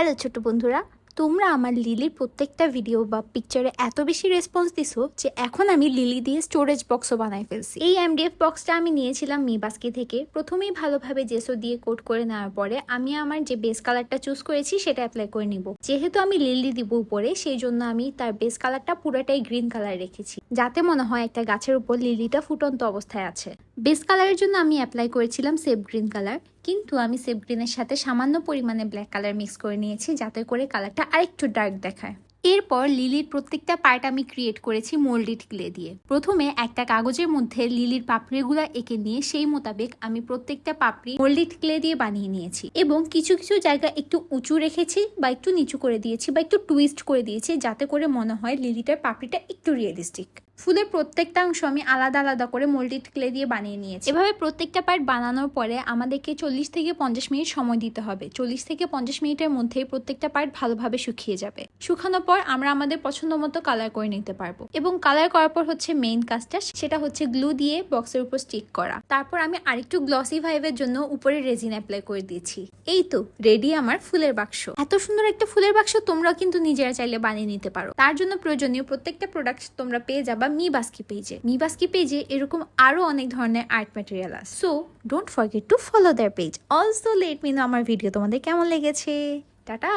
Hello ছোট বন্ধুরা, তোমরা আমার লিলির প্রত্যেকটা ভিডিও বা পিকচারে এত বেশি রেসপন্স দিছো যে এখন আমি লিলি দিয়ে স্টোরেজ বক্সও বানাই ফেলছি। এই এমডিএফ বক্সটা আমি নিয়েছিলাম মিবাস্কি থেকে। প্রথমেই ভালোভাবে জেসো দিয়ে কোট করে নেওয়ার পরে আমি আমার যে বেস কালারটা চুজ করেছি সেটা অ্যাপ্লাই করে নিব। যেহেতু আমি লিলি দিব উপরে, সেই জন্য আমি তার বেস কালারটা পুরোটাই গ্রিন কালার রেখেছি, যাতে মনে হয় একটা গাছের উপর লিলিটা ফুটন্ত অবস্থায় আছে। বেস কালারের জন্য আমি অ্যাপ্লাই করেছিলাম সেফ গ্রিন কালার, কিন্তু আমি সেফ গ্রিনের সাথে সামান্য পরিমাণে ব্ল্যাক কালার মিক্স করে নিয়েছি, যাতে করে কালারটা আরেকটু ডার্ক দেখায়। এরপর লিলির প্রত্যেকটা পার্ট আমি ক্রিয়েট করেছি মোল্ডেড ক্লে দিয়ে। প্রথমে একটা কাগজের মধ্যে লিলির পাপড়িগুলো এঁকে নিয়ে সেই মোতাবেক আমি প্রত্যেকটা পাপড়ি মোল্ডেড ক্লে দিয়ে বানিয়ে নিয়েছি, এবং কিছু কিছু জায়গা একটু উঁচু রেখেছি বা একটু নিচু করে দিয়েছি বা একটু টুইস্ট করে দিয়েছি, যাতে করে মনে হয় লিলিটার পাপড়িটা একটু রিয়েলিস্টিক। ফুলের প্রত্যেকটা অংশ আমি আলাদা আলাদা করে মোল্ডেড ক্লে দিয়ে বানিয়ে নিয়েছি। এভাবে প্রত্যেকটা পার্ট বানানোর পরে আমাদেরকে 40 থেকে 50 মিনিট সময় দিতে হবে। 40 থেকে 50 মিনিটের মধ্যে প্রত্যেকটা পার্ট ভালোভাবে শুকিয়ে যাবে। শুকানোর পর আমরা আমাদের পছন্দ মতো কালার করে নিতে পারবো। এবং কালার করার পর হচ্ছে মেইন কাজটা, সেটা হচ্ছে গ্লু দিয়ে বক্সের উপর স্টিক করা। তারপর আমি আরেকটু গ্লসি ভাইবের জন্য উপরে রেজিন অ্যাপ্লাই করে দিয়েছি। এই তো রেডি আমার ফুলের বাক্স। এত সুন্দর একটা ফুলের বাক্স তোমরাও কিন্তু নিজেরা চাইলে বানিয়ে নিতে পারো। তার জন্য প্রয়োজনীয় প্রত্যেকটা প্রোডাক্ট তোমরা পেয়ে যাবা মিবাস্কি পেজে। এরকম আরো অনেক ধরনের আর্ট ম্যাটেরিয়াল আছে। So don't forget to follow there page. Also let me no আমার ভিডিও তোমাদের কেমন লেগেছে। টাটা।